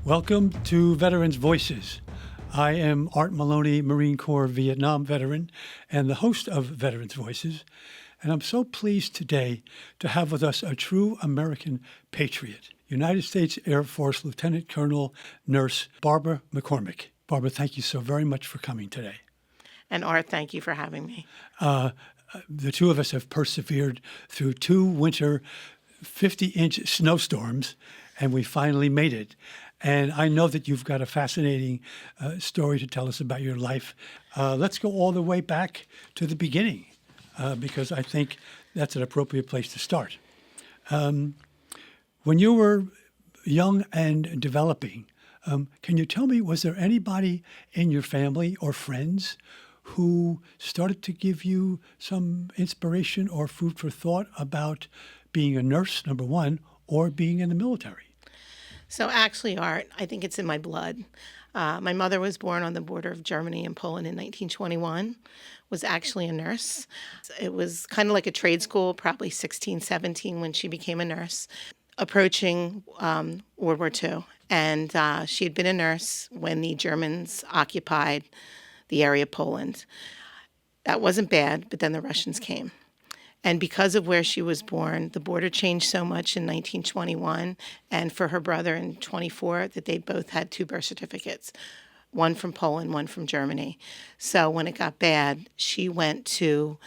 Welcome to Veterans Voices. I am Art Maloney, Marine Corps Vietnam veteran, and the host of Veterans Voices. And I'm so pleased today to have with us a true American patriot, United States Air Force Lieutenant Colonel Nurse Barbara McCormick. Barbara, thank you so very much for coming today. And Art, thank you for having me. The two of us have persevered through 2 winter 50-inch snowstorms, and we finally made it. And I know that you've got a fascinating story to tell us about your life. Let's go all the way back to the beginning, because I think that's an appropriate place to start. When you were young and developing, can you tell me, was there anybody in your family or friends who started to give you some inspiration or food for thought about being a nurse, number one, or being in the military? So actually, Art, I think it's in my blood. My mother was born on the border of Germany and Poland in 1921, was actually a nurse. It was kind of like a trade school, probably 16, 17 when she became a nurse, approaching World War II. And she had been a nurse when the Germans occupied the area of Poland. That wasn't bad, but then the Russians came. And because of where she was born, the border changed so much in 1921, and for her brother in 24, that they both had 2 birth certificates, one from Poland, one from Germany. So when it got bad, she went to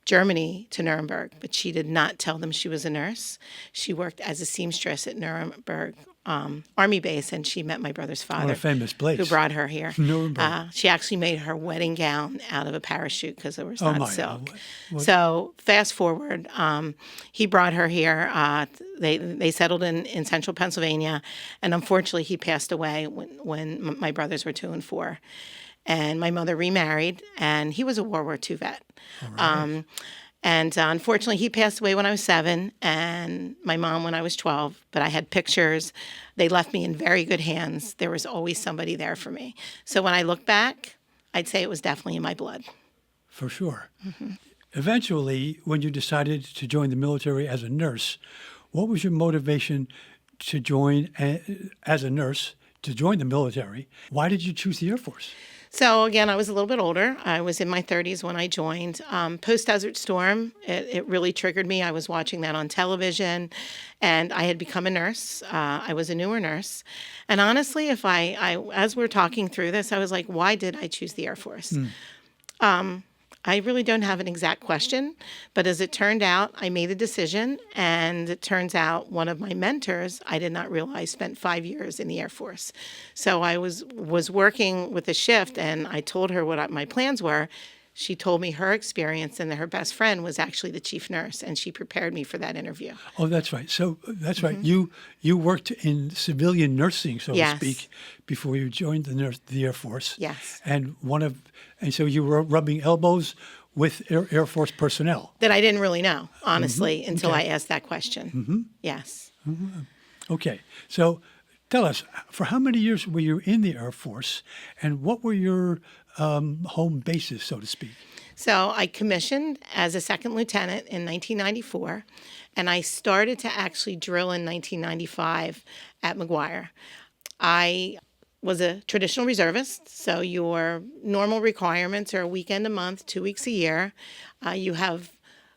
Germany, to Nuremberg, but she did not tell them she was a nurse. She worked as a seamstress at Nuremberg Army base, and she met my brother's father. What a famous place. Who brought her here. Nuremberg. She actually made her wedding gown out of a parachute because it was not silk. What? So fast forward, he brought her here. They settled in central Pennsylvania, and unfortunately he passed away when my brothers were 2 and 4. And my mother remarried, and he was a World War II vet. All right. And unfortunately, he passed away when I was 7, and my mom when I was 12. But I had pictures. They left me in very good hands. There was always somebody there for me. So when I look back, I'd say it was definitely in my blood. For sure. Mm-hmm. Eventually, when you decided to join the military as a nurse, what was your motivation to join as a nurse, to join the military? Why did you choose the Air Force? So again, I was a little bit older. I was in my 30s when I joined. Post-Desert Storm, it really triggered me. I was watching that on television, and I had become a nurse. I was a newer nurse. And honestly, if I as we're talking through this, I was like, why did I choose the Air Force? I really don't have an exact question, but as it turned out, I made a decision, and it turns out one of my mentors, I did not realize, spent 5 years in the Air Force. So I was working with a shift, and I told her what my plans were. She told me her experience, and that her best friend was actually the chief nurse, and she prepared me for that interview. Oh, that's right. So that's right. You worked in civilian nursing, so to speak, before you joined the Air Force. Yes. And so you were rubbing elbows with Air Force personnel. That I didn't really know, honestly, until I asked that question. Mm-hmm. Yes. Mm-hmm. Okay. So tell us, for how many years were you in the Air Force, and what were your home bases, so to speak? So I commissioned as a second lieutenant in 1994, and I started to actually drill in 1995 at McGuire. I was a traditional reservist, so your normal requirements are a weekend a month, 2 weeks a year. You have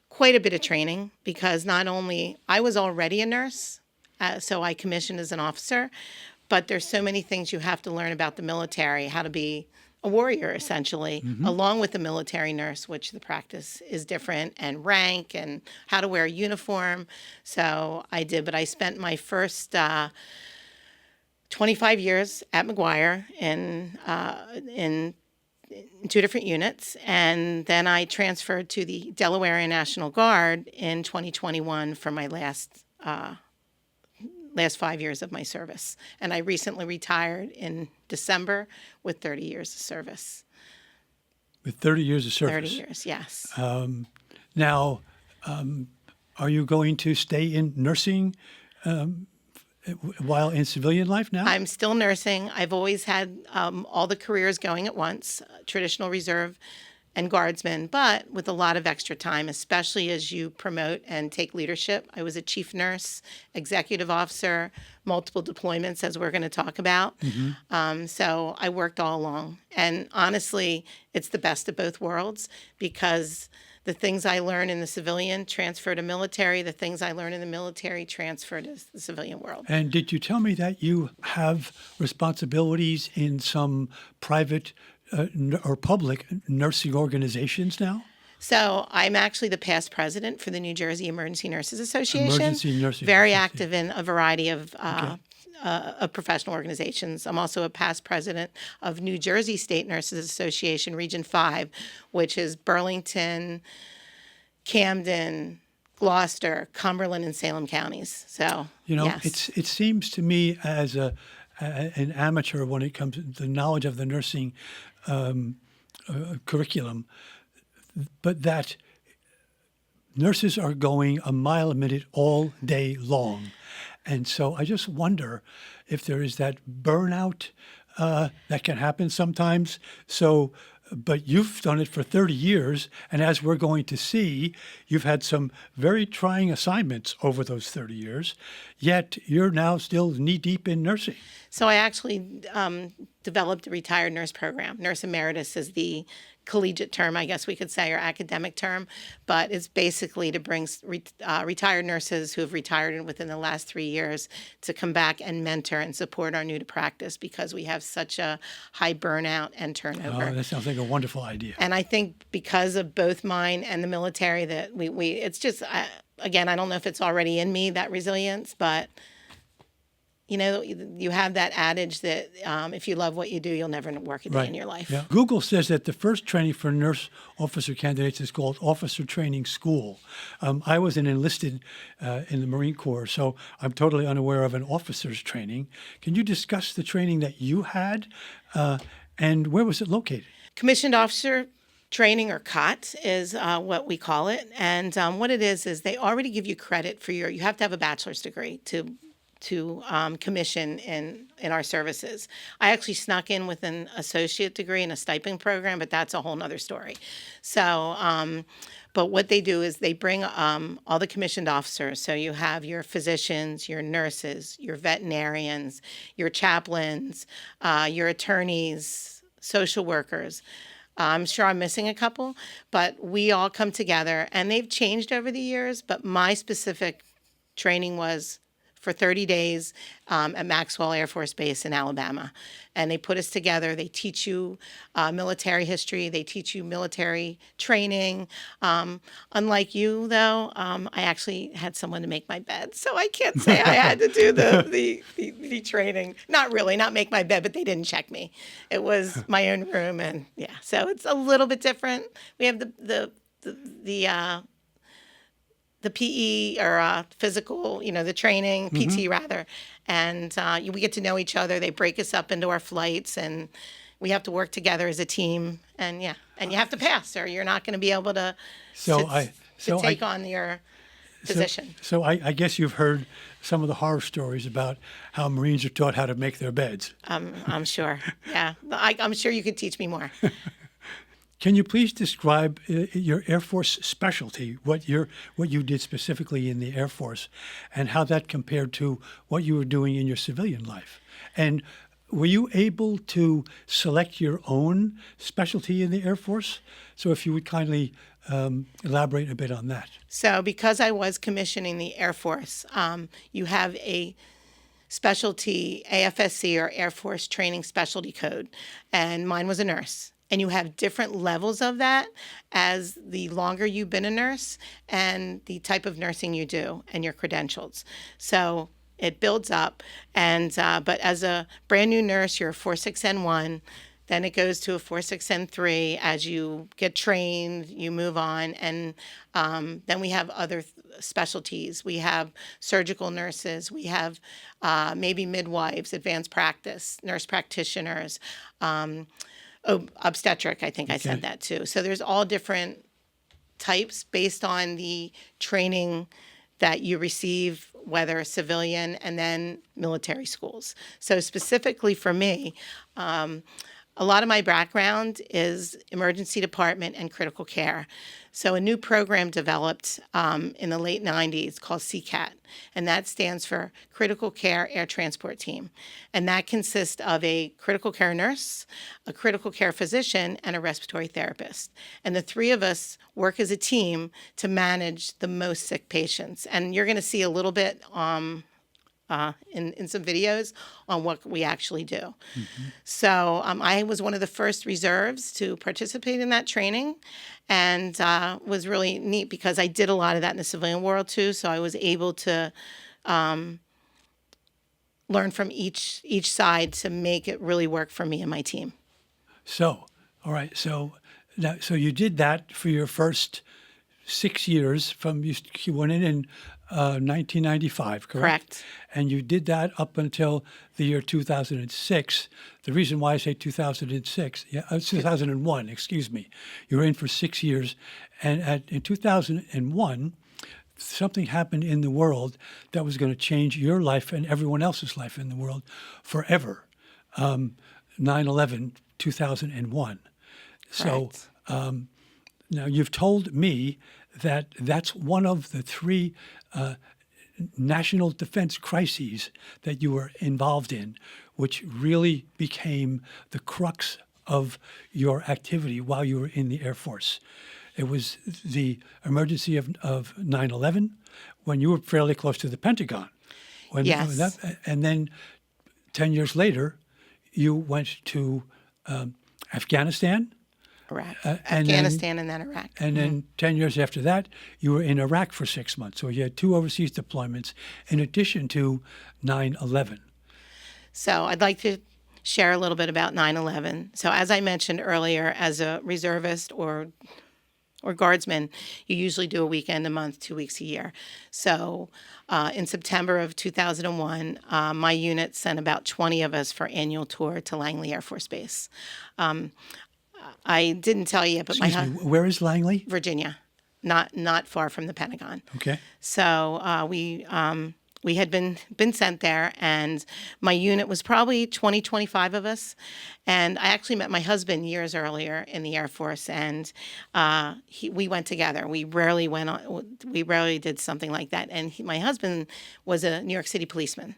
quite a bit of training because not only I was already a nurse, so I commissioned as an officer, but there's so many things you have to learn about the military, how to be a warrior, essentially, along with the military nurse, which the practice is different, and rank, and how to wear a uniform. So I did, but I spent my first 25 years at McGuire in 2 different units, and then I transferred to the Delaware National Guard in 2021 for my last 5 years of my service. And I recently retired in December with 30 years of service. With 30 years of service? 30 years, yes. Now, are you going to stay in nursing while in civilian life now? I'm still nursing. I've always had all the careers going at once, traditional reserve and guardsmen, but with a lot of extra time, especially as you promote and take leadership. I was a chief nurse, executive officer, multiple deployments, as we're going to talk about. So I worked all along. And honestly, it's the best of both worlds, because the things I learned in the civilian transfer to military, the things I learned in the military transfer to the civilian world. And did you tell me that you have responsibilities in some private or public nursing organizations now? So I'm actually the past president for the New Jersey Emergency Nurses Association. Emergency Nursing Very Association. active in a variety of professional organizations. I'm also a past president of New Jersey State Nurses Association, Region 5, which is Burlington, Camden, Gloucester, Cumberland, and Salem counties. So, yes. it seems to me as an amateur when it comes to the knowledge of the nursing curriculum, but that nurses are going a mile a minute all day long. And so I just wonder if there is that burnout that can happen sometimes. So, but you've done it for 30 years, and as we're going to see, you've had some very trying assignments over those 30 years, yet you're now still knee-deep in nursing. So I actually developed a retired nurse program. Nurse emeritus is the collegiate term, I guess we could say, or academic term, but it's basically to bring retired nurses who have retired within the last 3 years to come back and mentor and support our new to practice, because we have such a high burnout and turnover. Oh, that sounds like a wonderful idea. And I think because of both mine and the military, that we it's just, again, I don't know if it's already in me, that resilience, but you have that adage that if you love what you do, you'll never work a day in your life. Yeah. Google says that the first training for nurse officer candidates is called Officer Training School. I was an enlisted in the Marine Corps, so I'm totally unaware of an officer's training. Can you discuss the training that you had, and where was it located? Commissioned Officer Training, or COT, is what we call it. And what it is they already give you credit for you have to have a bachelor's degree to commission in our services. I actually snuck in with an associate degree in a stipend program, but that's a whole nother story. So, but what they do is they bring all the commissioned officers. So you have your physicians, your nurses, your veterinarians, your chaplains, your attorneys, social workers. I'm sure I'm missing a couple, but we all come together, and they've changed over the years, but my specific training was for 30 days at Maxwell Air Force Base in Alabama. And they put us together. They teach you military history. They teach you military training. Unlike you, though, I actually had someone to make my bed. So I can't say I had to do the training. Not really, not make my bed, but they didn't check me. It was my own room. And yeah, so it's a little bit different. We have the PE, or physical, the training, PT rather. And we get to know each other. They break us up into our flights, and we have to work together as a team. And and you have to pass, or you're not going to be able to take on your position. So I guess you've heard some of the horror stories about how Marines are taught how to make their beds. I'm sure. Yeah. I'm sure you could teach me more. Can you please describe your Air Force specialty, what you did specifically in the Air Force, and how that compared to what you were doing in your civilian life? And were you able to select your own specialty in the Air Force? So if you would kindly elaborate a bit on that. So because I was commissioning the Air Force, you have a specialty AFSC, or Air Force Training Specialty Code, and mine was a nurse. And you have different levels of that as the longer you've been a nurse and the type of nursing you do and your credentials. So it builds up. And but as a brand new nurse, you're a 46N1. Then it goes to a 46N3. As you get trained, you move on. And then we have other specialties. We have surgical nurses. We have maybe midwives, advanced practice, nurse practitioners, obstetric, I think I said that too. So there's all different types based on the training that you receive, whether civilian and then military schools. So specifically for me, a lot of my background is emergency department and critical care. So a new program developed in the late 90s called CCAT, and that stands for Critical Care Air Transport Team. And that consists of a critical care nurse, a critical care physician, and a respiratory therapist. And the three of us work as a team to manage the most sick patients. And you're going to see a little bit in some videos on what we actually do. So I was one of the first reserves to participate in that training, and was really neat because I did a lot of that in the civilian world too. So I was able to learn from each side to make it really work for me and my team. So, all right. So you did that for your first 6 years from you went in 1995, correct? Correct. And you did that up until the year 2006. The reason why I say 2001, excuse me. You were in for 6 years, and in 2001, something happened in the world that was going to change your life and everyone else's life in the world forever. 9/11, 2001. So now you've told me that that's one of the three national defense crises that you were involved in, which really became the crux of your activity while you were in the Air Force. It was the emergency of 9/11, when you were fairly close to the Pentagon. Yes. And then 10 years later, you went to Afghanistan. Iraq. And Afghanistan and then Iraq. And then 10 years after that, you were in Iraq for 6 months. So you had 2 overseas deployments in addition to 9/11. So I'd like to share a little bit about 9/11. So as I mentioned earlier, as a reservist or guardsman, you usually do a weekend a month, 2 weeks a year. So in September of 2001, my unit sent about 20 of us for annual tour to Langley Air Force Base. I didn't tell you, but Excuse me, where is Langley? Virginia, not far from the Pentagon. Okay. So we had been sent there, and my unit was probably 20, 25 of us. And I actually met my husband years earlier in the Air Force, and we went together. We rarely did something like that. And my husband was a New York City policeman.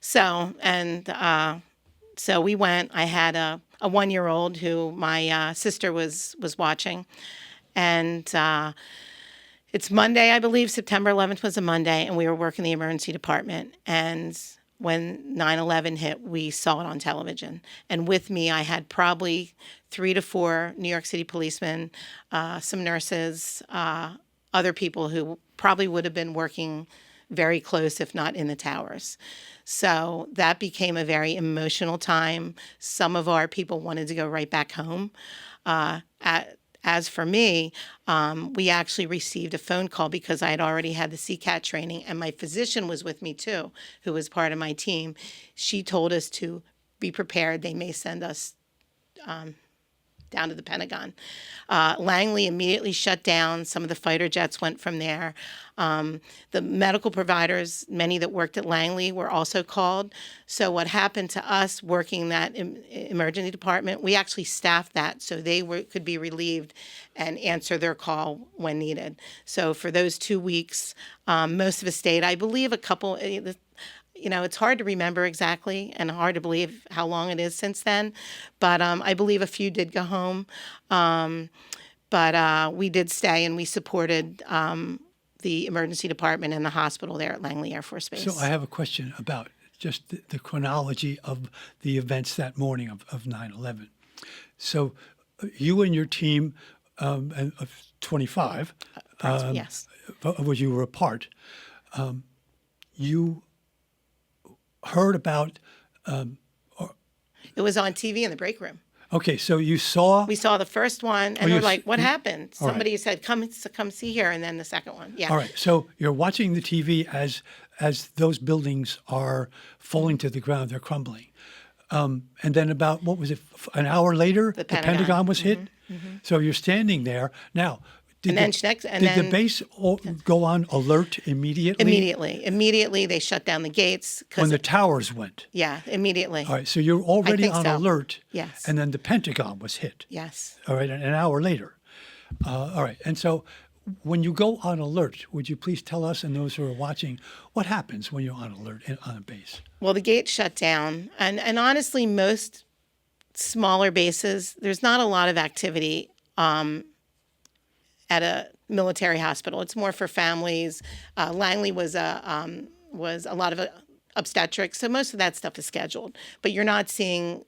So we went. I had a 1-year-old who my sister was watching, and it's Monday, I believe. September 11th was a Monday, and we were working the emergency department. And when 9/11 hit, we saw it on television. And with me, I had probably 3 to 4 New York City policemen, some nurses, other people who probably would have been working very close, if not in the towers. So that became a very emotional time. Some of our people wanted to go right back home. As for me, we actually received a phone call because I had already had the CCAT training, and my physician was with me too, who was part of my team. She told us to be prepared. They may send us down to the Pentagon. Langley immediately shut down. Some of the fighter jets went from there. The medical providers, many that worked at Langley, were also called. So what happened to us working that emergency department, we actually staffed that so they could be relieved and answer their call when needed. So for those 2 weeks, most of us stayed. I believe a couple. It's hard to remember exactly and hard to believe how long it is since then. But I believe a few did go home. But we did stay, and we supported the emergency department and the hospital there at Langley Air Force Base. So I have a question about just the chronology of the events that morning of 9/11. So you and your team of 25, yes, of which you were a part, you heard about. It was on TV in the break room. Okay, so you saw. We saw the first one, and they're like, "What happened?" All right. Somebody said, "Come see here," and then the second one. Yeah. All right, so you're watching the TV as those buildings are falling to the ground, they're crumbling, and then about what was it? An hour later, the Pentagon was hit. So you're standing there now. Did And then the, next, and did then the base go on alert immediately immediately they shut down the gates when because the towers went? yeah, immediately. All right, so you're already think on so. alert, Yes. and then the Pentagon was hit. Yes. All right, an hour later. All right, and so when you go on alert, would you please tell us and those who are watching what happens when you're on alert on a base? Well, the gates shut down, and honestly, most smaller bases, there's not a lot of activity at a military hospital. It's more for families. Langley was a lot of obstetrics, so most of that stuff is scheduled. But you're not seeing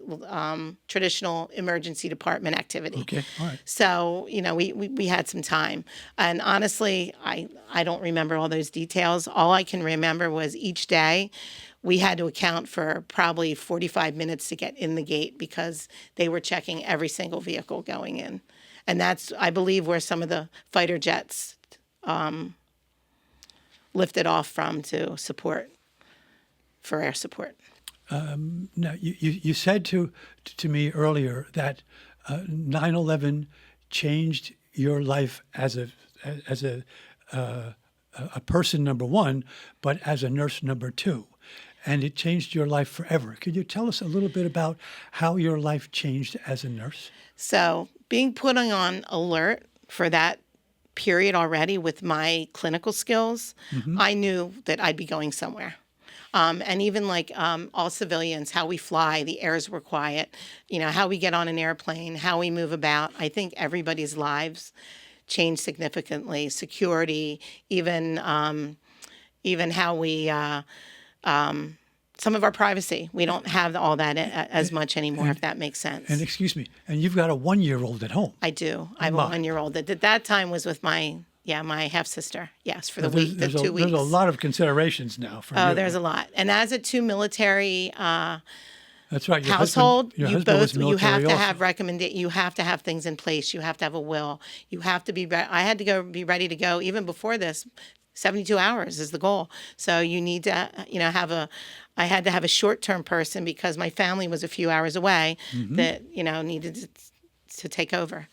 traditional emergency department activity. Okay, all right. So we had some time, and honestly, I don't remember all those details. All I can remember was each day we had to account for probably 45 minutes to get in the gate because they were checking every single vehicle going in. And that's, I believe, where some of the fighter jets lifted off from to support, for air support. Now, you said to me earlier that 9/11 changed your life as a person, number one, but as a nurse, number two, and it changed your life forever. Could you tell us a little bit about how your life changed as a nurse? So being put on alert for that period already with my clinical skills, I knew that I'd be going somewhere. And even like all civilians, how we fly, the airs were quiet, how we get on an airplane, how we move about. I think everybody's lives changed significantly. Security, even how we, some of our privacy. We don't have all that as much anymore, if that makes sense. And excuse me, and you've got a 1-year-old at home. I do. I have a 1-year-old that at that time was with my half sister. Yes, for the There's 2 weeks. There's a lot of considerations now for you. Oh, there's a lot. And as a two military That's right. Your household, your you husband was both you military have to also. have you have to have things in place. You have to have a will. You have to be. I had to be ready to go even before this. 72 hours is the goal. So you need to I had to have a short-term person because my family was a few hours away that needed to take over.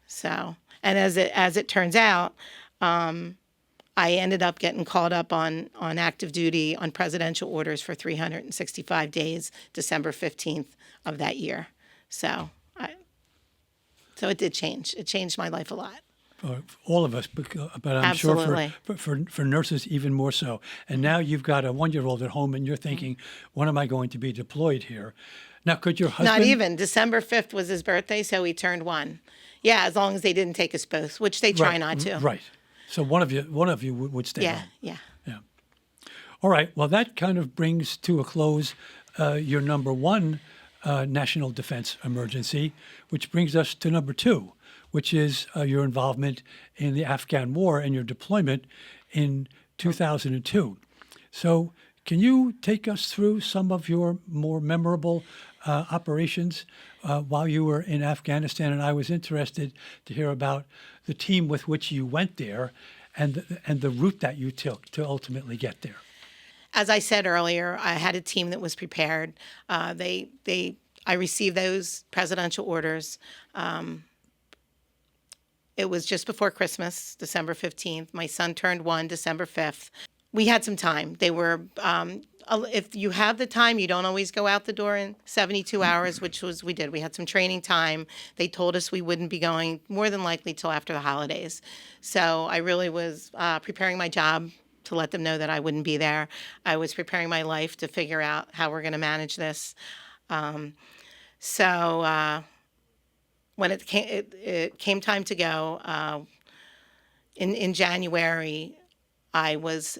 So, and as it turns out, I ended up getting called up on active duty on presidential orders for 365 days, December 15th of that year. So it did change. It changed my life a lot. For all of us, but I'm Absolutely. sure for nurses even more so. And now you've got a 1-year-old at home, and you're thinking, when am I going to be deployed here? Now, could your husband? Not even. December 5th was his birthday, so he turned 1. Yeah, as long as they didn't take us both, which they try not to. Right. So one of you would stay home. Yeah. Yeah. All right. Well, that kind of brings to a close your number one national defense emergency, which brings us to number two, which is your involvement in the Afghan war and your deployment in 2002. So can you take us through some of your more memorable operations while you were in Afghanistan? And I was interested to hear about the team with which you went there and the route that you took to ultimately get there. As I said earlier, I had a team that was prepared. I received those presidential orders. It was just before Christmas, December 15th. My son turned 1, December 5th. We had some time. They were, if you have the time, you don't always go out the door in 72 hours, which was we did. We had some training time. They told us we wouldn't be going more than likely till after the holidays. So I really was preparing my job to let them know that I wouldn't be there. I was preparing my life to figure out how we're going to manage this. When it came time to go, in January, I was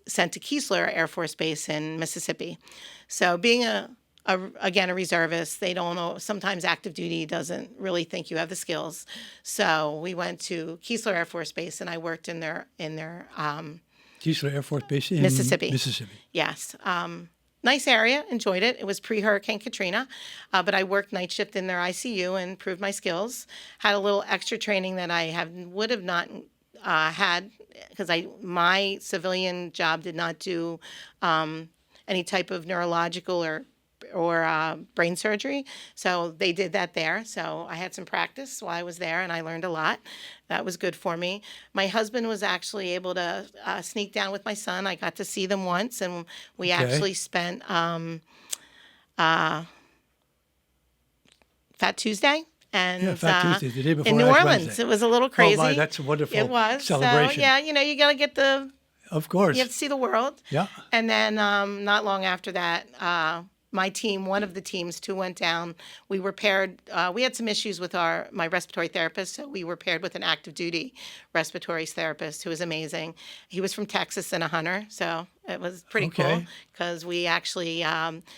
sent to Keesler Air Force Base in Mississippi. So being again a reservist, they don't know. Sometimes active duty doesn't really think you have the skills. So we went to Keesler Air Force Base, and I worked in their Keesler Air Force Base in Mississippi. Mississippi. Yes. Nice area, enjoyed it. It was pre-Hurricane Katrina, but I worked night shift in their ICU and proved my skills. Had a little extra training that I would have not had because my civilian job did not do any type of neurological or brain surgery. So they did that there. So I had some practice while I was there, and I learned a lot. That was good for me. My husband was actually able to sneak down with my son. I got to see them once, and we actually spent Fat Tuesday. And Yeah, Fat Tuesday, the day before in New Ash Orleans, Wednesday. it was a little Oh crazy. my, that's a wonderful It was celebration. So yeah, you got to get Of course. you have to see the world. Yeah. And then not long after that, my team, one of the teams, two went down. We were paired. We had some issues with my respiratory therapist, so we were paired with an active duty respiratory therapist who was amazing. He was from Texas and a hunter, so it was pretty cool because we actually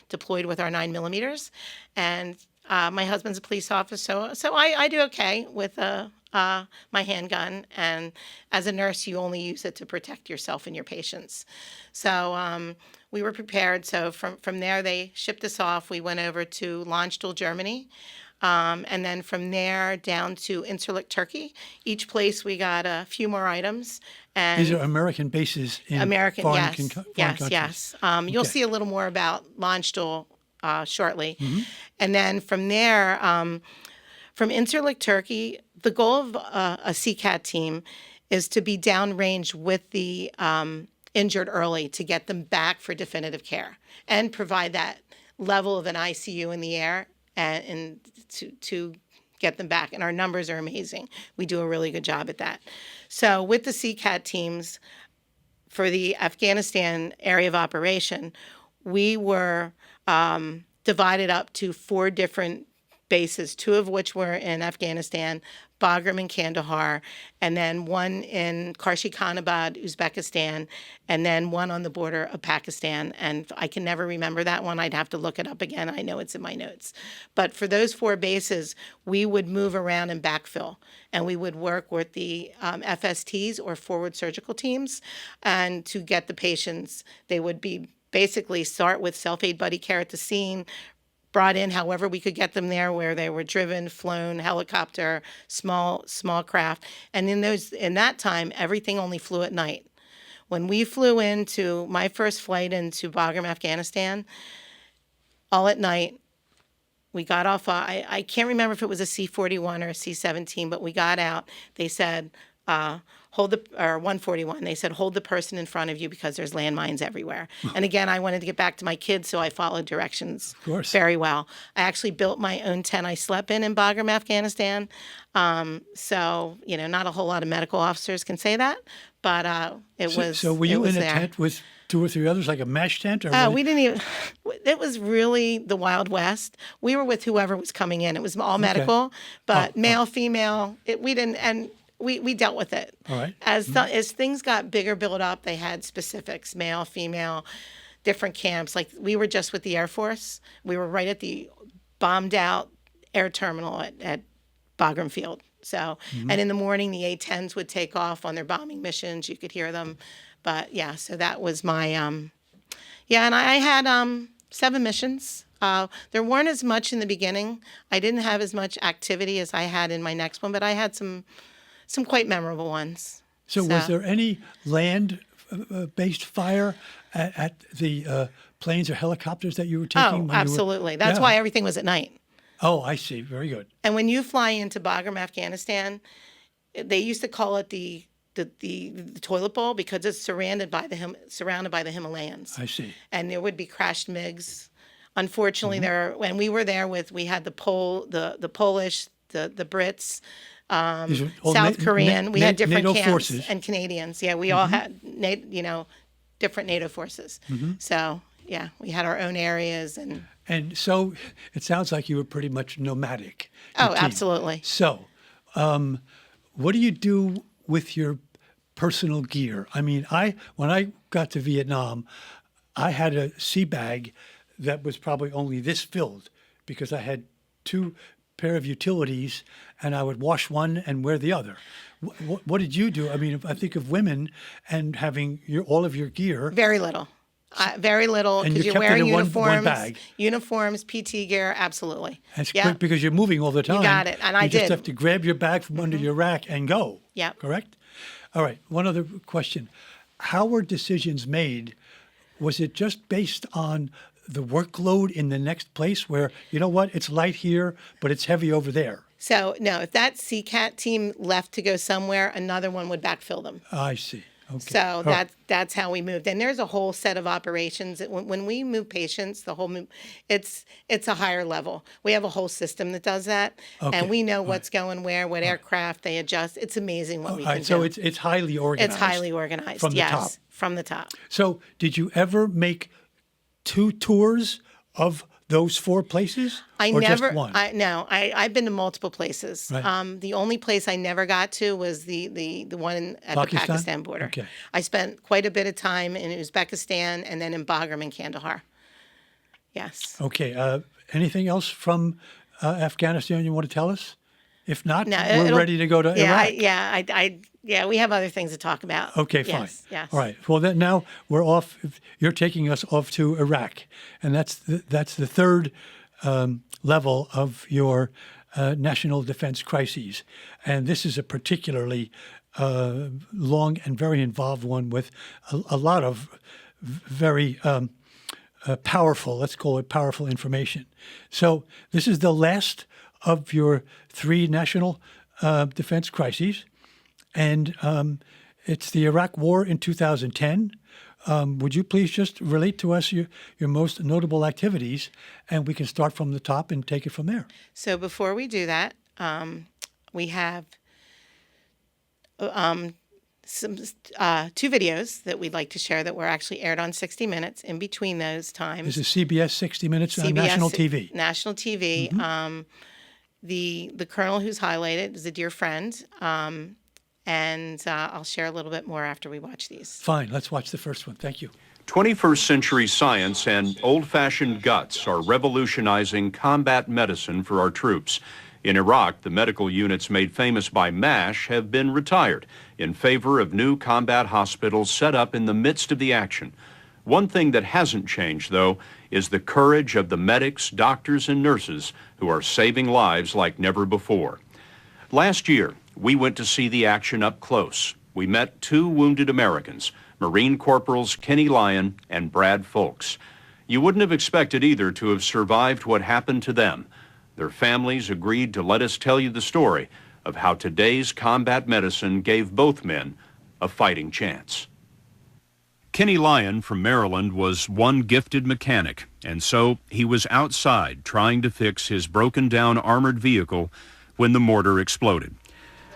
deployed with our 9mm, and my husband's a police officer, so I do okay with my handgun, and as a nurse, you only use it to protect yourself and your patients. So we were prepared. So from there, they shipped us off. We went over to Landstuhl, Germany, and then from there down to Incirlik, Turkey. Each place we got a few more items. And These are American bases in American, foreign, yes, foreign yes, countries. yes. You'll see a little more about Landstuhl shortly. And then from there, from Incirlik, Turkey, the goal of a CCAT team is to be downrange with the injured early to get them back for definitive care and provide that level of an ICU in the air and to get them back. And our numbers are amazing. We do a really good job at that. So with the CCAT teams for the Afghanistan area of operation, we were divided up to 4 different bases, 2 of which were in Afghanistan, Bagram and Kandahar, and then one in Karshi-Khanabad, Uzbekistan, and then one on the border of Pakistan. And I can never remember that one. I'd have to look it up again. I know it's in my notes. But for those 4 bases, we would move around and backfill, and we would work with the FSTs or forward surgical teams, and to get the patients, they would be basically start with self-aid buddy care at the scene, brought in however we could get them there, where they were driven, flown, helicopter, small craft. And in that time, everything only flew at night. When we flew into my first flight into Bagram, Afghanistan, all at night, we got off. I can't remember if it was a C-41 or a C-17, but we got out. They said, hold the, or 141, they said, hold the person in front of you because there's landmines everywhere. And again, I wanted to get back to my kids, so I followed directions very well. I actually built my own tent I slept in Bagram, Afghanistan. So, not a whole lot of medical officers can say that, but it was So were you in a there. tent with 2 or 3 others, like a mesh tent? Or Oh, we didn't even, it was really the Wild West. We were with whoever was coming in. It was all medical, but male, female, we didn't, and we dealt with it. All right. As things got bigger, built up, they had specifics, male, female, different camps. Like we were just with the Air Force. We were right at the bombed out air terminal at Bagram Field. So, and in the morning, the A-10s would take off on their bombing missions. You could hear them. But yeah, so that was my, and I had 7 missions. There weren't as much in the beginning. I didn't have as much activity as I had in my next one, but I had some quite memorable ones. So was there any land-based fire at the planes or helicopters that you were taking? Oh, absolutely. That's why everything was at night. Oh, I see. Very good. And when you fly into Bagram, Afghanistan, they used to call it the toilet bowl because it's surrounded by the Himalayas. I see. And there would be crashed MiGs. Unfortunately, when we were there we had the Polish, the Brits, South Korean. We had different NATO camps forces. And Canadians. Yeah, we all had different NATO forces. So yeah, we had our own areas And so it sounds like you were pretty much nomadic. Oh, absolutely. So, what do you do with your personal gear? I mean, when I got to Vietnam, I had a sea bag that was probably only this filled because I had 2 pair of utilities and I would wash one and wear the other. What did you do? I mean, if I think of women and having all of your gear. Very little. Very little, And because you you're kept it wearing in one uniforms, bag. uniforms, PT gear, absolutely. That's quick because you're moving all the time. You got it, and I You just did. have to grab your bag from under your rack and go. Yep. Correct? All right. One other question. How were decisions made? Was it just based on the workload in the next place where, you know what, it's light here, but it's heavy over there? So, no, if that CCAT team left to go somewhere, another one would backfill them. I see. Okay. So that's how we moved. And there's a whole set of operations. When we move patients, it's a higher level. We have a whole system that does that, Okay. and we know what's going where, what aircraft they adjust. It's amazing what we All can right, so do. it's highly organized. It's highly organized. From the yes, top. from the top. So did you ever make 2 tours of those 4 places? Or just one? I've been to multiple places. Right. The only place I never got to was the one at the Pakistan border. Okay. I spent quite a bit of time in Uzbekistan and then in Bagram and Kandahar. Yes. Okay. Anything else from Afghanistan you want to tell us? If not, No, we're ready to go to Iraq. We have other things to talk about. Okay, fine. Yes. All right. Well, then now we're off. You're taking us off to Iraq, and that's the third level of your national defense crises, and this is a particularly long and very involved one with a lot of very powerful, let's call it powerful information. So this is the last of your 3 national defense crises, and it's the Iraq War in 2010. Would you please just relate to us your most notable activities, and we can start from the top and take it from there. So before we do that, we have some 2 videos that we'd like to share that were actually aired on 60 Minutes. In between those times, This is CBS 60 Minutes on national TV. National TV. Mm-hmm. The colonel who's highlighted is a dear friend, and I'll share a little bit more after we watch these. Fine, let's watch the first one. Thank you. 21st century science and old-fashioned guts are revolutionizing combat medicine for our troops. In Iraq, the medical units made famous by MASH have been retired in favor of new combat hospitals set up in the midst of the action. One thing that hasn't changed, though, is the courage of the medics, doctors, and nurses who are saving lives like never before. Last year, we went to see the action up close. We met 2 wounded Americans, Marine Corporals Kenny Lyon and Brad Folks. You wouldn't have expected either to have survived what happened to them. Their families agreed to let us tell you the story of how today's combat medicine gave both men a fighting chance. Kenny Lyon from Maryland was one gifted mechanic, and so he was outside trying to fix his broken-down armored vehicle when the mortar exploded.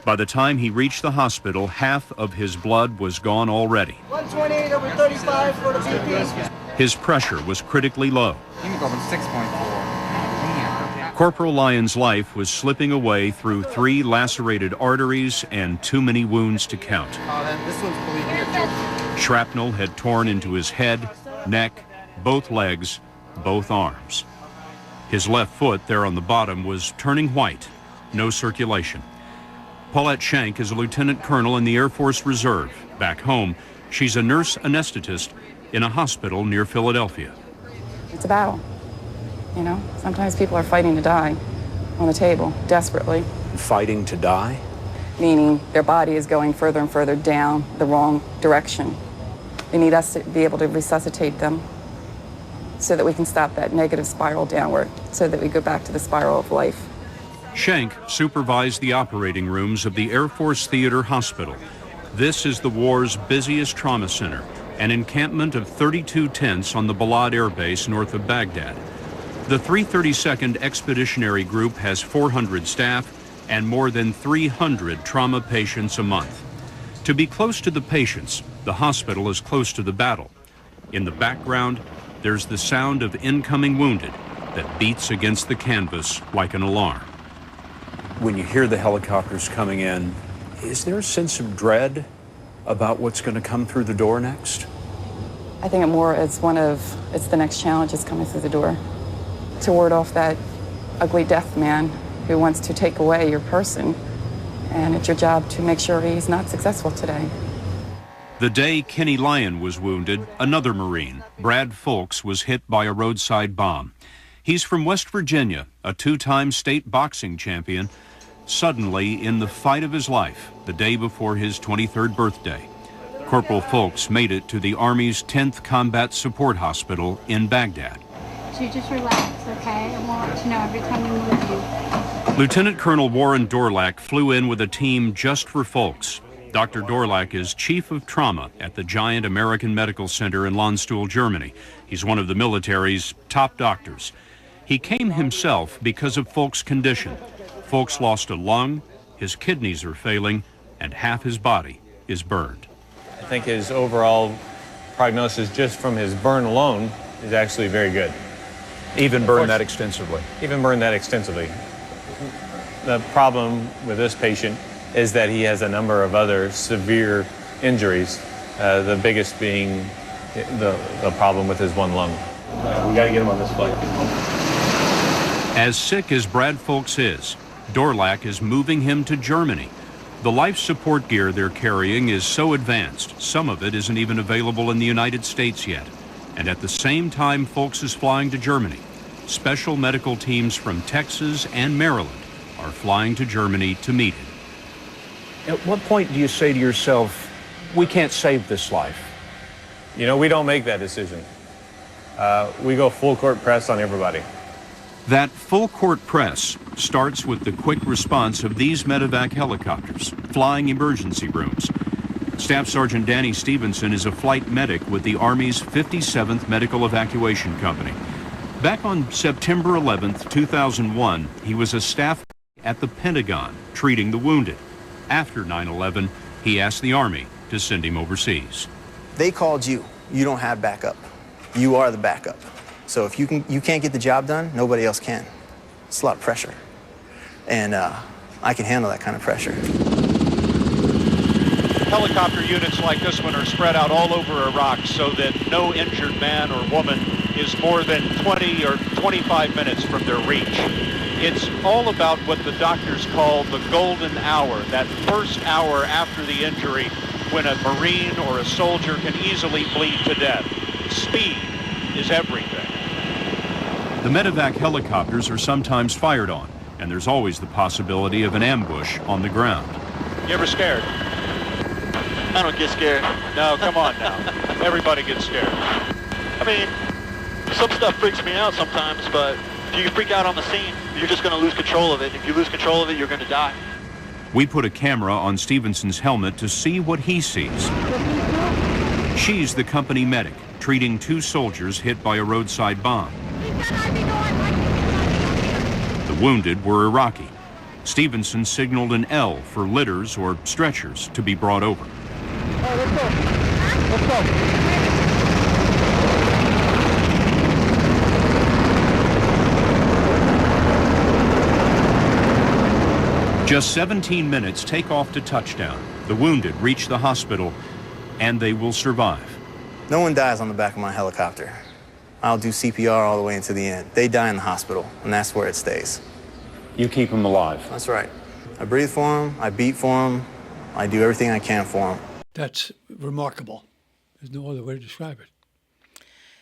By the time he reached the hospital, half of his blood was gone already. 128/35 for the BP. His pressure was critically low. Hemoglobin 6.4. Corporal Lyon's life was slipping away through 3 lacerated arteries and too many wounds to count. This one's bleeding here too. Shrapnel had torn into his head, neck, both legs, both arms. His left foot there on the bottom was turning white, no circulation. Paulette Shank is a lieutenant colonel in the Air Force Reserve. Back home, she's a nurse anesthetist in a hospital near Philadelphia. It's a battle. You know, sometimes people are fighting to die on the table, desperately. Fighting to die? Meaning their body is going further and further down the wrong direction. They need us to be able to resuscitate them so that we can stop that negative spiral downward, so that we go back to the spiral of life. Shank supervised the operating rooms of the Air Force Theater Hospital. This is the war's busiest trauma center, an encampment of 32 tents on the Balad Air Base north of Baghdad. The 332nd Expeditionary Group has 400 staff and more than 300 trauma patients a month. To be close to the patients, the hospital is close to the battle. In the background, there's the sound of incoming wounded that beats against the canvas like an alarm. When you hear the helicopters coming in, is there a sense of dread about what's going to come through the door next? I think it's the next challenge is coming through the door. To ward off that ugly death man who wants to take away your person, and it's your job to make sure he's not successful today. The day Kenny Lyon was wounded, another Marine, Brad Folks, was hit by a roadside bomb. He's from West Virginia, a 2-time state boxing champion, suddenly in the fight of his life the day before his 23rd birthday. Corporal Folks made it to the Army's 10th Combat Support Hospital in Baghdad. want you just relax, okay? And we'll let you know every time we move you. Lieutenant Colonel Warren Dorlack flew in with a team just for folks. Dr. Dorlack is chief of trauma at the giant American Medical Center in Landstuhl, Germany. He's one of the military's top doctors. He came himself because of Folk's condition. Folk's lost a lung, his kidneys are failing, and half his body is burned. I think his overall prognosis just from his burn alone is actually very good. Even burned that extensively? Even burned that extensively. The problem with this patient is that he has a number of other severe injuries, the biggest being the problem with his one lung. We got to get him on this flight. As sick as Brad Folks is, Dorlack is moving him to Germany. The life support gear they're carrying is so advanced, some of it isn't even available in the United States yet. And at the same time Folks is flying to Germany, special medical teams from Texas and Maryland are flying to Germany to meet him. At what point do you say to yourself, we can't save this life? You know, we don't make that decision. We go full court press on everybody. That full court press starts with the quick response of these medevac helicopters, flying emergency rooms. Staff Sergeant Danny Stevenson is a flight medic with the Army's 57th Medical Evacuation Company. Back on September 11th, 2001, he was a staff at the Pentagon treating the wounded. After 9/11, he asked the Army to send him overseas. They called you. You don't have backup. You are the backup. So if you can't get the job done, nobody else can. It's a lot of pressure. And I can handle that kind of pressure. Helicopter units like this one are spread out all over Iraq so that no injured man or woman is more than 20 or 25 minutes from their reach. It's all about what the doctors call the golden hour, that first hour after the injury when a Marine or a soldier can easily bleed to death. Speed is everything. The medevac helicopters are sometimes fired on, and there's always the possibility of an ambush on the ground. You ever scared? I don't get scared. No, come on now. Everybody gets scared. I mean, some stuff freaks me out sometimes, but if you freak out on the scene, you're just going to lose control of it. If you lose control of it, you're going to die. We put a camera on Stevenson's helmet to see what he sees. She's the company medic, treating two soldiers hit by a roadside bomb. The wounded were Iraqi. Stevenson signaled an L for litters or stretchers to be brought over. All right, let's go. Let's go. Just 17 minutes take off to touchdown. The wounded reach the hospital, and they will survive. No one dies on the back of my helicopter. I'll do CPR all the way into the end. They die in the hospital, and that's where it stays. You keep them alive. That's right. I breathe for them, I beat for them, I do everything I can for them. That's remarkable. There's no other way to describe it.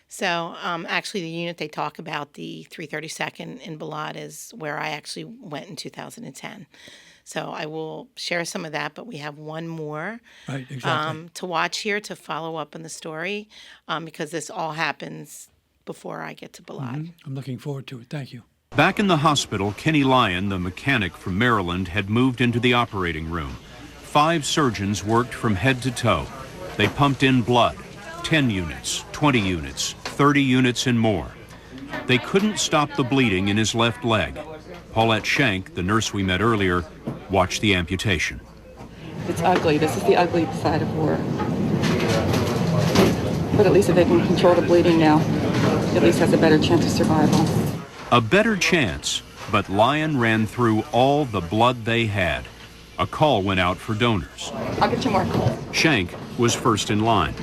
So actually the unit they talk about, the 332nd in Balad, is where I actually went in 2010. So I will share some of that, but we have one more Right, exactly. to watch here to follow up on the story because this all happens before I get to Balad. I'm looking forward to it. Thank you. Back in the hospital, Kenny Lyon, the mechanic from Maryland, had moved into the operating room. 5 surgeons worked from head to toe. They pumped in blood, 10 units, 20 units, 30 units and more. They couldn't stop the bleeding in his left leg. Paulette Schenk, the nurse we met earlier, watched the amputation. It's ugly. This is the ugly side of war. But at least if they can control the bleeding now, at least has a better chance of survival. A better chance, but Lyon ran through all the blood they had. A call went out for donors. I'll get you more. Schenk was first in line.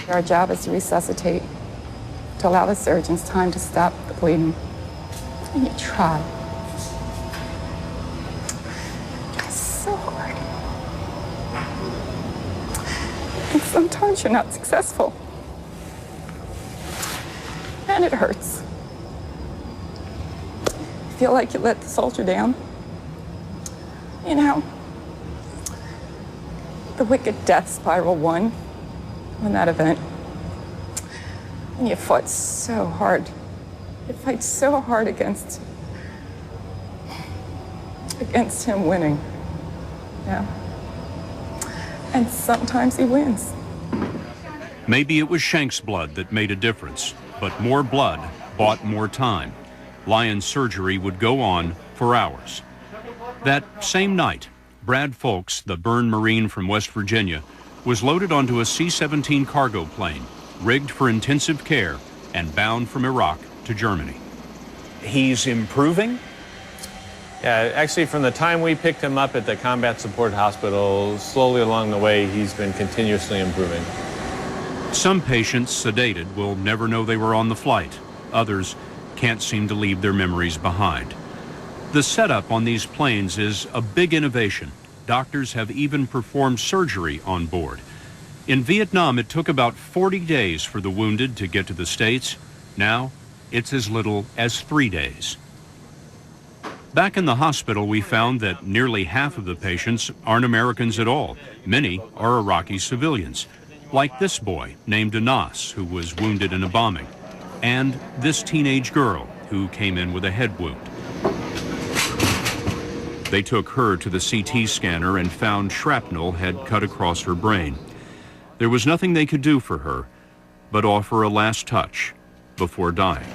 Our job is to resuscitate, to allow the surgeons time to stop the bleeding. And you try. It's so hard. And sometimes you're not successful. And it hurts. You feel like you let the soldier down. You know, the wicked death spiral won in that event. And you fought so hard I fight so hard against him winning. Yeah. And sometimes he wins. Maybe it was Shank's blood that made a difference, but more blood bought more time. Lyon's surgery would go on for hours. That same night, Brad Folks, the burned Marine from West Virginia, was loaded onto a C-17 cargo plane, rigged for intensive care, and bound from Iraq to Germany. He's improving? Yeah, actually, from the time we picked him up at the Combat Support Hospital, slowly along the way, he's been continuously improving. Some patients, sedated, will never know they were on the flight. Others can't seem to leave their memories behind. The setup on these planes is a big innovation. Doctors have even performed surgery on board. In Vietnam, it took about 40 days for the wounded to get to the States. Now, it's as little as 3 days. Back in the hospital, we found that nearly half of the patients aren't Americans at all. Many are Iraqi civilians, like this boy named Anas, who was wounded in a bombing, and this teenage girl who came in with a head wound. They took her to the CT scanner and found shrapnel had cut across her brain. There was nothing they could do for her but offer a last touch before dying.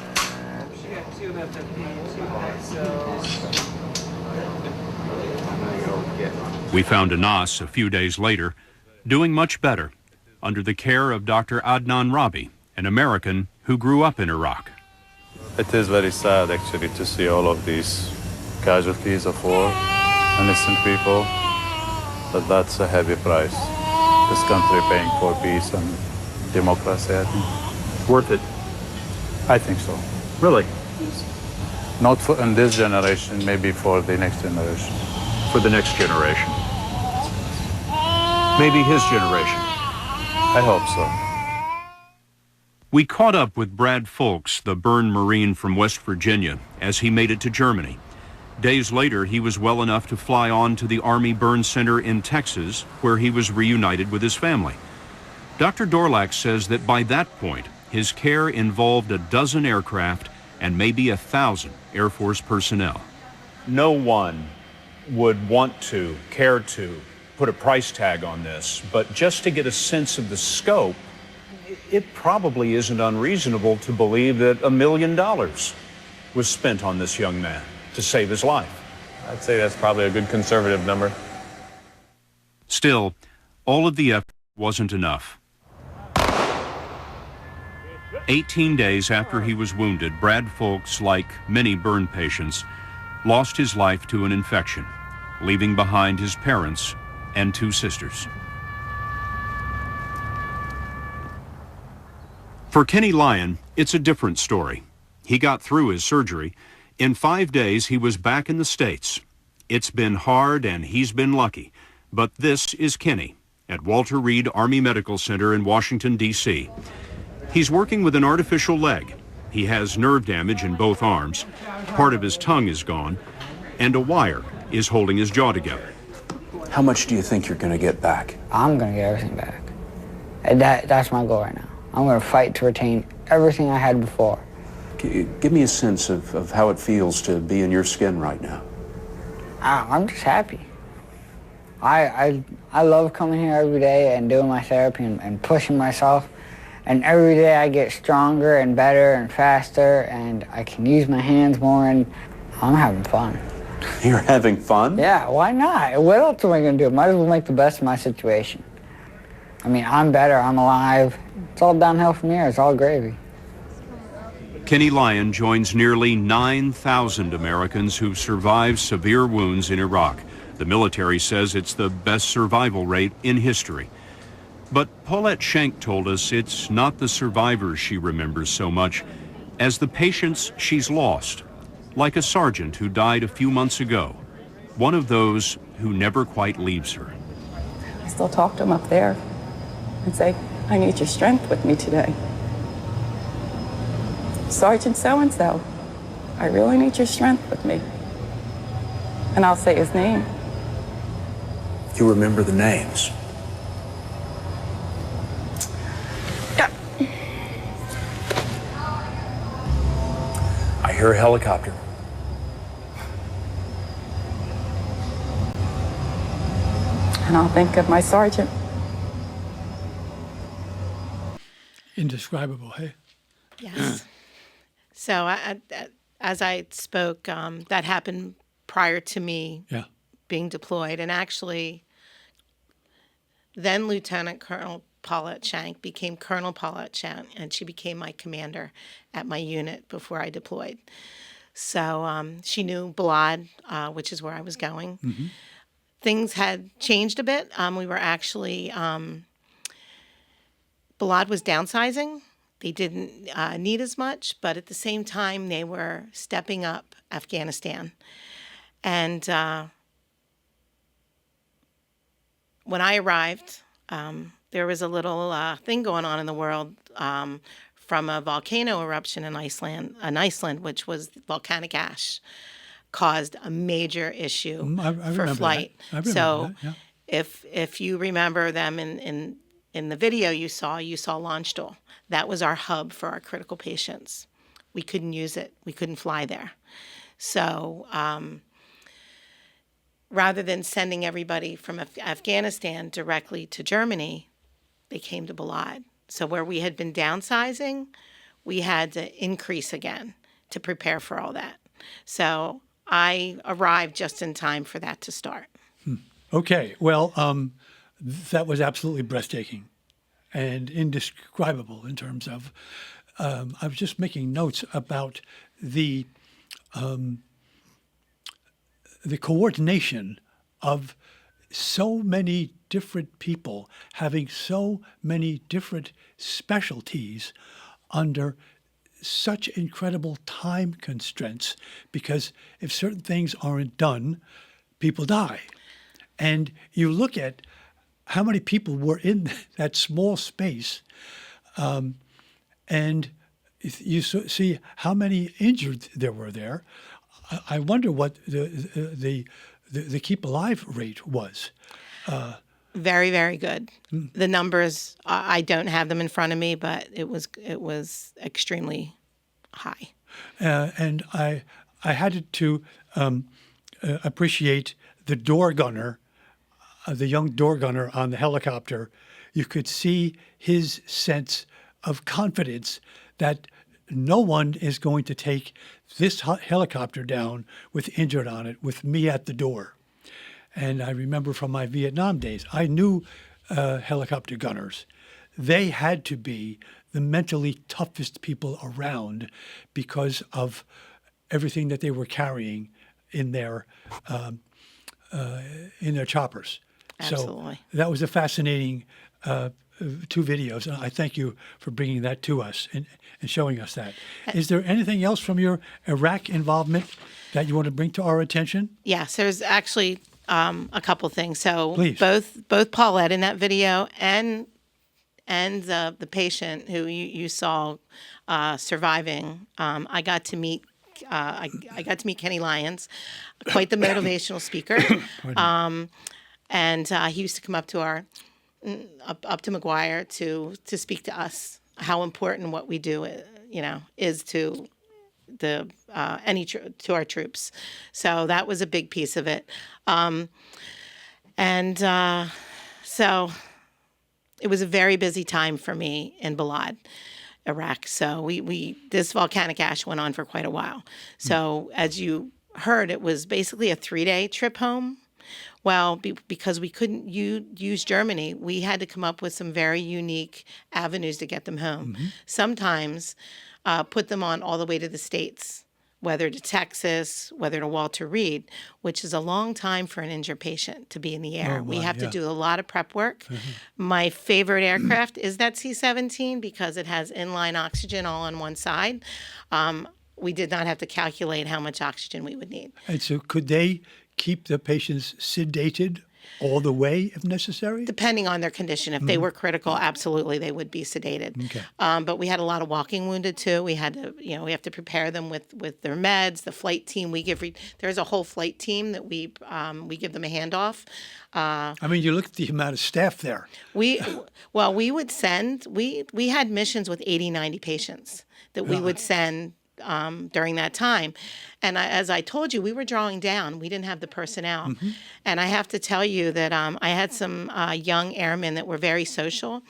We found Anas a few days later, doing much better, under the care of Dr. Adnan Rabi, an American who grew up in Iraq. It is very sad, actually, to see all of these casualties of war, innocent people, but that's a heavy price. This country paying for peace and democracy, I think. Worth it? I think so. Really? Not for in this generation, maybe for the next generation. For the next generation. Maybe his generation. I hope so. We caught up with Brad Folks, the burned Marine from West Virginia, as he made it to Germany. Days later, he was well enough to fly on to the Army Burn Center in Texas, where he was reunited with his family. Dr. Dorlack says that by that point, his care involved a dozen aircraft and maybe 1,000 Air Force personnel. No one would want to, care to, put a price tag on this, but just to get a sense of the scope, it probably isn't unreasonable to believe that $1 million was spent on this young man to save his life. I'd say that's probably a good conservative number. Still, all of the effort wasn't enough. 18 days after he was wounded, Brad Folks, like many burn patients, lost his life to an infection, leaving behind his parents and 2 sisters. For Kenny Lyon, it's a different story. He got through his surgery. In 5 days, he was back in the States. It's been hard and he's been lucky, but this is Kenny at Walter Reed Army Medical Center in Washington, D.C. He's working with an artificial leg. He has nerve damage in both arms, part of his tongue is gone, and a wire is holding his jaw together. How much do you think you're going to get back? I'm going to get everything back. And that's my goal right now. I'm going to fight to retain everything I had before. Give me a sense of how it feels to be in your skin right now. I'm just happy. I love coming here every day and doing my therapy and pushing myself. And every day I get stronger and better and faster, and I can use my hands more, and I'm having fun. You're having fun? Yeah, why not? What else am I going to do? Might as well make the best of my situation. I mean, I'm better, I'm alive. It's all downhill from here, it's all gravy. Kenny Lyon joins nearly 9,000 Americans who've survived severe wounds in Iraq. The military says it's the best survival rate in history. But Paulette Schenk told us it's not the survivors she remembers so much as the patients she's lost, like a sergeant who died a few months ago, one of those who never quite leaves her. I still talk to him up there and say, I need your strength with me today. Sergeant so-and-so, I really need your strength with me. And I'll say his name. You remember the names? hear a helicopter. And I'll think of my sergeant. Indescribable, hey? Yes. So as I spoke, that happened prior to me Yeah. being deployed. And actually, then Lieutenant Colonel Paulette Shank became Colonel Paulette Shank, and she became my commander at my unit before I deployed. So she knew Balad, which is where I was going. Mm-hmm. Things had changed a bit. We were actually, Balad was downsizing. They didn't need as much, but at the same time, they were stepping up Afghanistan. And when I arrived, there was a little thing going on in the world from a volcano eruption in Iceland, which was volcanic ash, caused a major issue I for remember flight. that. I remember So that, yeah. if you remember them in the video you saw Landstuhl. That was our hub for our critical patients. We couldn't use it. We couldn't fly there. So rather than sending everybody from Afghanistan directly to Germany, they came to Balad. So where we had been downsizing, we had to increase again to prepare for all that. So I arrived just in time for that to start. Okay, well, that was absolutely breathtaking and indescribable in terms of, I was just making notes about the coordination of so many different people having so many different specialties under such incredible time constraints, because if certain things aren't done, people die. And you look at how many people were in that small space, and you see how many injured there were there. I wonder what the keep alive rate was. Very, very good. The numbers, I don't have them in front of me, but it was extremely high. And I had to appreciate the door gunner, the young door gunner on the helicopter. You could see his sense of confidence that no one is going to take this helicopter down with injured on it with me at the door. And I remember from my Vietnam days, I knew helicopter gunners. They had to be the mentally toughest people around because of everything that they were carrying in their choppers. Absolutely. So that was a fascinating two videos, and I thank you for bringing that to us and showing us that. Is there anything else from your Iraq involvement that you want to bring to our attention? Yes, there's actually a couple things. So Please. both Paulette in that video and the patient who you saw surviving, I got to meet. I got to meet Kenny Lyons, quite the motivational speaker, and he used to come up to up to McGuire to speak to us how important what we do, is to to our troops. So that was a big piece of it, so it was a very busy time for me in Balad, Iraq. So this volcanic ash went on for quite a while. So as you heard, it was basically a 3-day trip home. Well, because we couldn't use Germany, we had to come up with some very unique avenues to get them home. Mm-hmm. Sometimes put them on all the way to the States, whether to Texas, whether to Walter Reed, which is a long time for an injured patient to be in the air. We have to do a lot of prep work. Mm-hmm. My favorite aircraft is that C-17 because it has inline oxygen all on one side. We did not have to calculate how much oxygen we would need. And so could they keep the patients sedated all the way if necessary? Depending on their condition. If they were critical, absolutely they would be sedated. Okay. But we had a lot of walking wounded too. We had to, we have to prepare them with their meds. The flight team, there's a whole flight team that we give them a handoff. You look at the amount of staff there. We would send, we had missions with 80, 90 patients that we would send during that time. And as I told you, we were drawing down. We didn't have the personnel. And I have to tell you that I had some young airmen that were very social.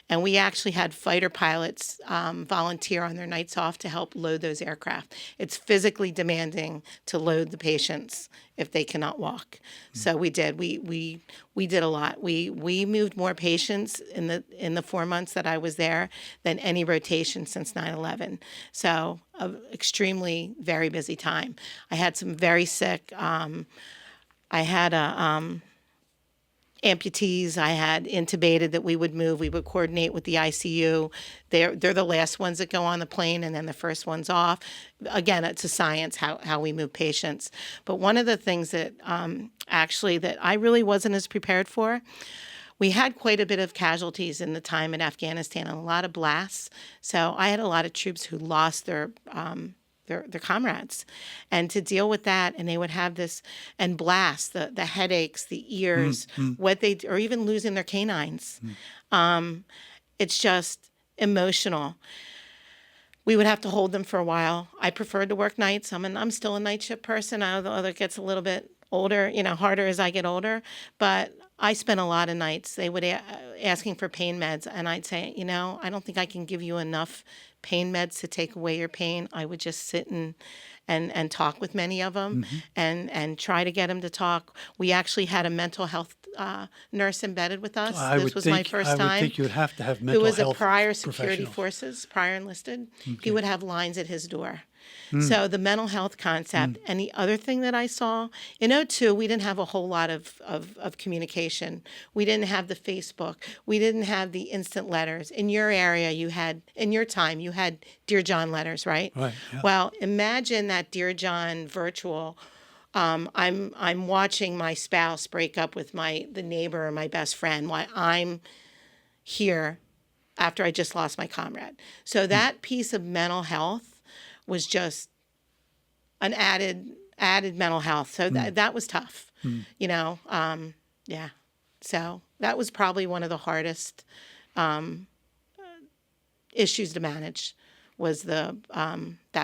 And we actually had fighter pilots volunteer on their nights off to help load those aircraft. It's physically demanding to load the patients if they cannot walk. So we did. We did a lot. We moved more patients in the 4 months that I was there than any rotation since 9/11. So extremely very busy time. I had some very sick. I had amputees. I had intubated that we would move. We would coordinate with the ICU. They're the last ones that go on the plane, and then the first ones off. Again, it's a science how we move patients. But one of the things that actually that I really wasn't as prepared for, we had quite a bit of casualties in the time in Afghanistan and a lot of blasts. So I had a lot of troops who lost their comrades, and to deal with that, and they would have this and blast the headaches, the ears, or even losing their canines. It's just emotional. We would have to hold them for a while. I preferred to work nights. I'm still a night shift person, although it gets a little bit older, harder as I get older. But I spent a lot of nights. They would asking for pain meds, and I'd say, I don't think I can give you enough pain meds to take away your pain. I would just sit and talk with many of them and try to get them to talk. We actually had a mental health nurse embedded with us. This was my first time. I would think you would have to have mental health Who was a prior security professionals. forces, prior enlisted. He would have lines at his door. Mm. So the mental health concept. And the other thing that I saw, in '02, we didn't have a whole lot of communication. We didn't have the Facebook. We didn't have the instant letters. In your area, in your time, you had Dear John letters, right? Right. Yeah. Well, imagine that Dear John virtual. I'm watching my spouse break up with the neighbor or my best friend while I'm here after I just lost my comrade. So that piece of mental health was just an added mental health. So that was tough, yeah. So that was probably one of the hardest issues to manage was that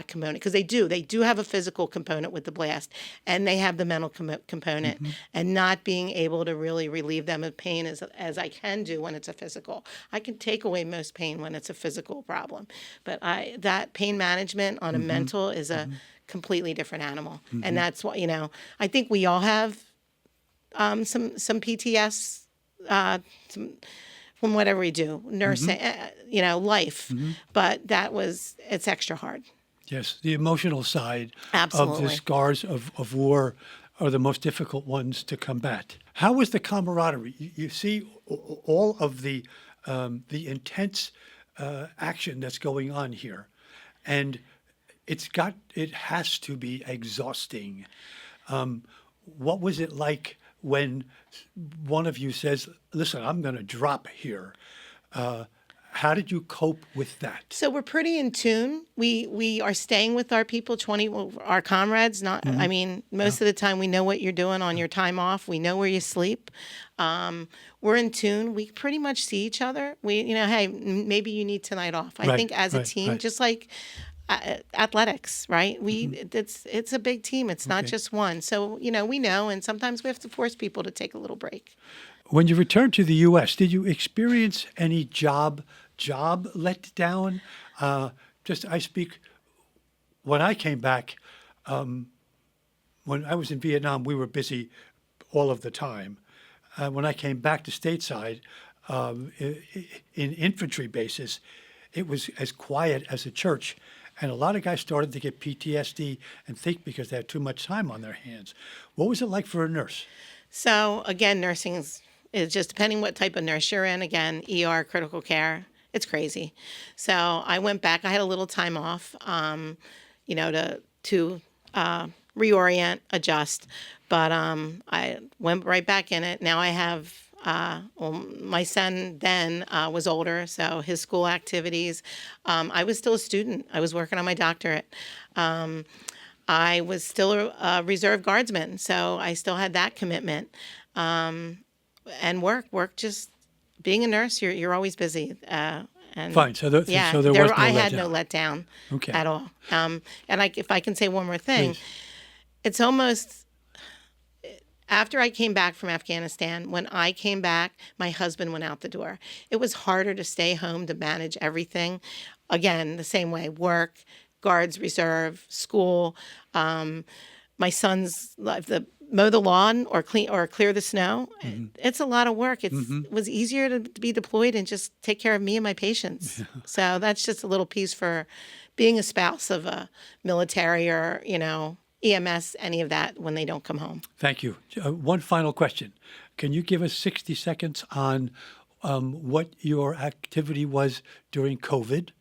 component, because they do have a physical component with the blast, and they have the mental component, and not being able to really relieve them of pain as I can do when it's a physical. I can take away most pain when it's a physical problem, but that pain management on a mental is a completely different animal, and that's what I think we all have some PTS. From whatever we do, nursing, life. But it's extra hard. Yes, the emotional side Absolutely. of the scars of war are the most difficult ones to combat. How was the camaraderie? You see all of the intense action that's going on here, and it has to be exhausting. What was it like when one of you says, listen, I'm going to drop here? How did you cope with that? So we're pretty in tune. We are staying with our people, our comrades. Most of the time we know what you're doing on your time off. We know where you sleep. We're in tune. We pretty much see each other. Hey, maybe you need tonight off. I think as a team, just like athletics, right? It's a big team. It's not just one. So, we know, and sometimes we have to force people to take a little break. When you returned to the U.S., did you experience any job let down? I speak, when I came back, when I was in Vietnam, we were busy all of the time. When I came back to stateside, in infantry bases, it was as quiet as a church. And a lot of guys started to get PTSD and think because they had too much time on their hands. What was it like for a nurse? So again, nursing is just depending what type of nurse you're in. Again, ER, critical care, it's crazy. So I went back. I had a little time off, to reorient, adjust. But I went right back in it. Now I have. My son then was older, so his school activities. I was still a student. I was working on my doctorate. I was still a reserve guardsman, so I still had that commitment. And work. Just being a nurse, you're always busy. And Fine. So there was no I had no letdown. letdown Okay. at all. And if I can say one more thing, Please. it's almost after I came back from Afghanistan, when I came back, my husband went out the door. It was harder to stay home to manage everything. Again, the same way, work, guards reserve, school, my son's life, mow the lawn or clear the snow. It's a lot of work. It was easier to be deployed and just take care of me and my patients. So that's just a little piece for being a spouse of a military or, EMS, any of that when they don't come home. Thank you. One final question. Can you give us 60 seconds on what your activity was during COVID?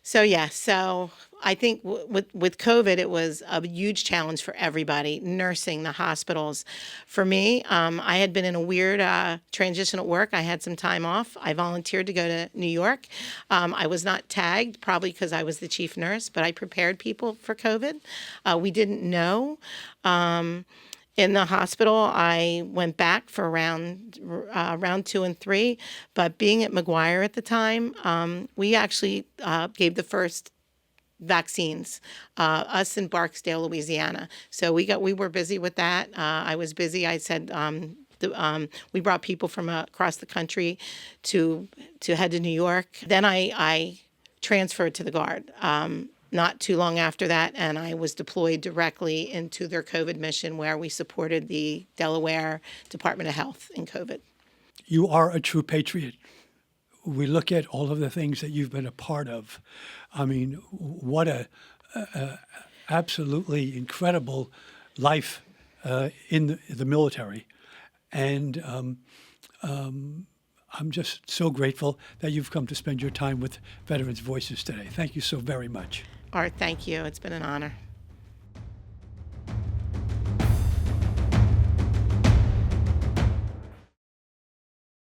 So I think with COVID, it was a huge challenge for everybody, nursing, the hospitals. For me, I had been in a weird transition at work. I had some time off. I volunteered to go to New York. I was not tagged, probably because I was the chief nurse, but I prepared people for COVID. We didn't know. In the hospital, I went back for round 2 and 3, but being at McGuire at the time, we actually gave the first vaccines, us in Barksdale, Louisiana. So we were busy with that. I was busy. I said we brought people from across the country to head to New York. Then I transferred to the Guard. Not too long after that, and I was deployed directly into their COVID mission where we supported the Delaware Department of Health in COVID. You are a true patriot. We look at all of the things that you've been a part of. I mean, what a absolutely incredible life in the military. And I'm just so grateful that you've come to spend your time with Veterans Voices today. Thank you so very much. Art, thank you. It's been an honor.